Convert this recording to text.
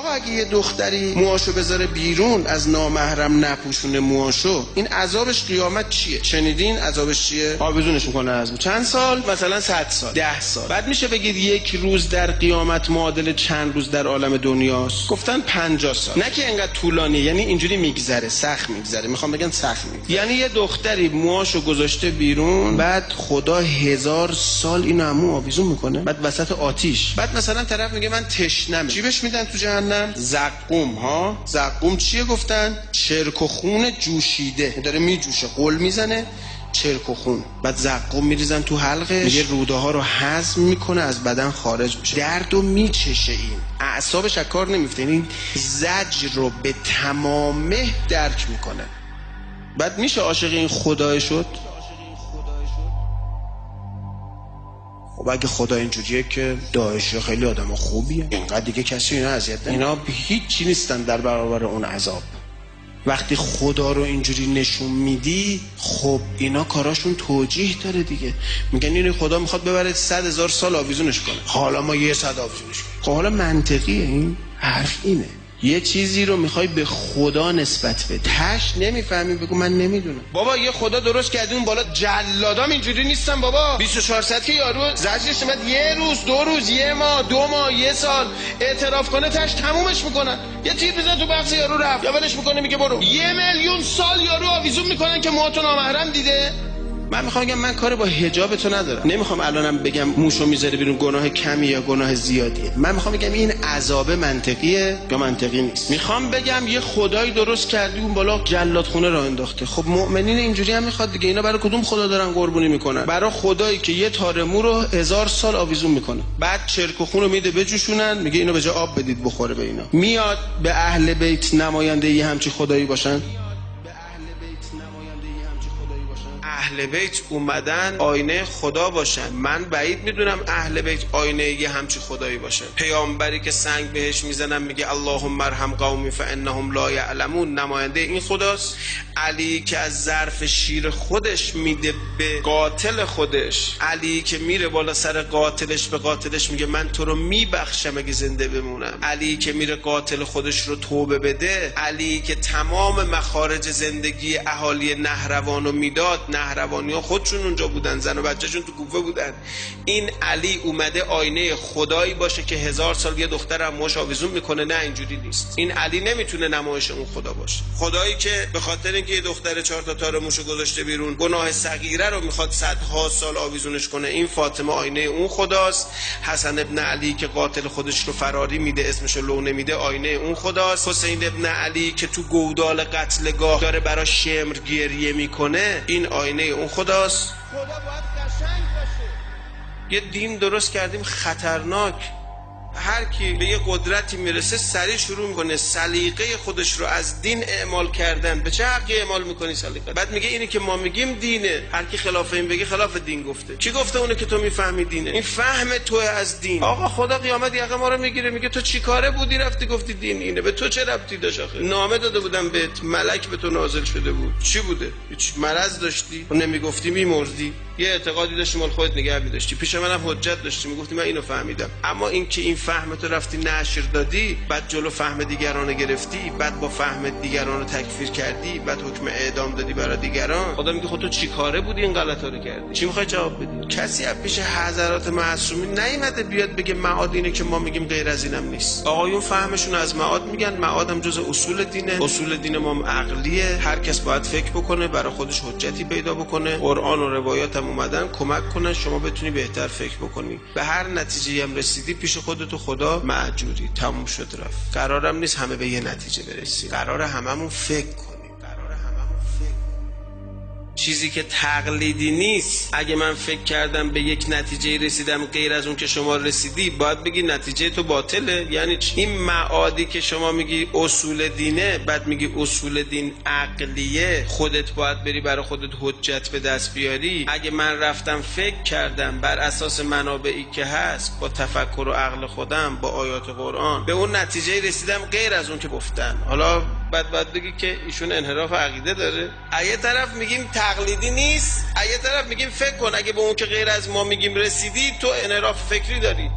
آقا اگه یه دختری موهاشو بذاره بیرون، از نامحرم نپوشونه موهاشو، این عذابش قیامت چیه؟ شنیدین عذابش چیه؟ آویزونش میکنه از چند سال؟ مثلا 100 سال، 10 سال. بعد میشه بگید یک روز در قیامت معادل چند روز در عالم دنیاست؟ گفتن 50 سال. نه که انقدر طولانی، یعنی اینجوری میگذره، سخت میگذره. میخوام بگم سخت میگذره. یعنی یه دختری موهاشو گذاشته بیرون، بعد خدا 1000 سال اینو همو آویزون میکنه، بعد وسط آتیش. بعد مثلا طرف میگه من تشنمه، چی بهش میدن تو جهنم؟ زقوم. ها زقوم چیه گفتن؟ چرک و خون جوشیده، داره میجوشه، قل میزنه، چرک و خون. بعد زقوم میریزن تو حلقش، میگه روده ها رو هضم میکنه، از بدن خارج میشه، دردو میچشه، این اعصابش از کار نمیفته، این زجر رو به تمامه درک میکنه. بعد میشه عاشق این خدای شد؟ خب اگه خدا اینجوریه که داعش خیلی آدم خوبیه، اینقدر دیگه کسی اینا اذیت نمیکنه، اینا هیچی نیستن در برابر اون عذاب. وقتی خدا رو اینجوری نشون میدی، خب اینا کاراشون توجیه داره دیگه. میگن اینو خدا میخواد ببره 100,000 سال آویزونش کنه، حالا ما 100 آویزونش کنیم. خب حالا منطقیه این حرف؟ اینه یه چیزی رو میخوای به خدا نسبت بده، تش نمیفهمی بگو من نمیدونم. بابا یه خدا درست کردی اون بالا، جلادام اینجوری نیستن بابا. 24 ساعت که یارو زجرش اومد یه روز، 2 روز، 1 ماه، 2 ماه، 1 سال اعتراف کنه، تش تمومش میکنن. یه تیر بزن تو بغض یارو، رفت یا ولش میکنه، میگه برو. 1,000,000 سال یارو آویزون میکنن که موهاتو نامحرم دیده. من میخوام بگم من کار با حجاب تو ندارم، نمیخوام الانم بگم موشو میذاره بیرون گناه کمی یا گناه زیادیه. من میخوام بگم این عذاب منطقیه یا منطقی نیست. میخوام بگم یه خدایی درست کردی اون بالا جلادخونه راه انداخته. خب مؤمنین اینجوری هم میخواد دیگه. اینا برای کدوم خدا دارن قربونی میکنن؟ برای خدایی که یه تار مو رو 1000 سال آویزون میکنه، بعد چرک و خون رو میده بجوشونن، میگه اینو به جای آب بدید بخوره به اینا. میاد به اهل بیت نماینده ی همچی خدایی باشن؟ اهل بیت اومدن آینه خدا باشن. من بعید میدونم اهل بیت آینه یه همچی خدایی باشن. پیامبری که سنگ بهش میزنن میگه اللهم ارحم قومی فانهم لا یعلمون، نماینده این خداست. علی که از ظرف شیر خودش میده به قاتل خودش، علی که میره بالا سر قاتلش به قاتلش میگه من تو رو میبخشم اگه زنده بمونم، علی که میره قاتل خودش رو توبه بده، علی که تمام مخارج زندگی اهالی نهروان رو میداد. نهروانی ها خودشون اونجا بودن، زن و بچهشون تو کوفه بودن. این علی اومده آینه خدایی باشه که 1000 سال یه دختر هم موش آویزون میکنه؟ نه اینجوری نیست. این علی نمیتونه نمایش اون خدا باشه. خدایی که به خاطر اینکه یه دختر 4 تا تار موشو گذاشته بیرون گناه صغیره رو میخواد 100 سال آویزونش کنه، این فاطمه آینه اون خداست. حسن ابن علی که قاتل خودش رو فراری میده، اسمشو لو نمیده، آینه اون خداست. حسین ابن علی که تو گودال قتلگاه داره برای شمر گریه میکنه، این آینه اون خداست. خدا باید قشنگ باشه. یه دین درست کردیم خطرناک. هر کی به یه قدرتی میرسه سریع شروع میکنه سلیقه خودش رو از دین اعمال کردن. به چه حقی اعمال میکنی سلیقه؟ بعد میگه اینی که ما میگیم دینه، هر کی خلاف این بگه خلاف دین گفته. کی گفته اونه که تو میفهمی دینه؟ این فهم تو از دین. آقا خدا قیامت یقه ما رو میگیره، میگه تو چی کاره بودی رفتی گفتی دین اینه؟ به تو چه ربطی داشت آخه؟ نامه داده بودم بهت، ملک به تو نازل شده بود، چی بوده؟ هیچ مرض داشتی؟ نمیگفتی میمردی؟ یه اعتقادی داشتی مال خودت نگه می‌داشتی، پیش منم حجت داشتی، میگفتی من اینو فهمیدم. اما این که این فهم تو رفتی نشر دادی، بعد جلو فهم دیگران گرفتی، بعد با فهم دیگران رو تکفیر کردی، بعد حکم اعدام دادی برای دیگران. خدا میگه خود تو چی کاره بودی این غلطا رو کردی؟ چی میخوای جواب بدی؟ کسی از پیش حضرات معصومین نیومده بیاد بگه معاد اینه که ما میگیم غیر از اینم نیست. آقایون فهمشون از معاد میگن معاد هم جز اصول دینه. اصول دین ما عقلیه، هر کس باید فکر بکنه، برای خودش حجتی پیدا بکنه. قرآن و روایات اومدن کمک کنن شما بتونی بهتر فکر بکنی. به هر نتیجه‌ای هم رسیدی پیش خودت و خدا مأجوری، تموم شد رفت. قرارم نیست همه به یه نتیجه برسیم، قراره هممون فکر کنیم. چیزی که تقلیدی نیست. اگه من فکر کردم به یک نتیجه رسیدم غیر از اون که شما رسیدی، باید بگی نتیجه تو باطله. یعنی چی؟ این معادی که شما میگی اصول دینه، بعد میگی اصول دین عقلیه، خودت باید بری برای خودت حجت به دست بیاری. اگه من رفتم فکر کردم بر اساس منابعی که هست، با تفکر و عقل خودم، با آیات قرآن به اون نتیجه رسیدم غیر از اون که گفتن، حالا بعد بگی که ایشون انحراف عقیده داره. یه طرف میگیم تقلیدی نیست، یه طرف میگیم فکر کن، اگه به اون که غیر از ما میگیم رسیدی تو انحراف فکری داری.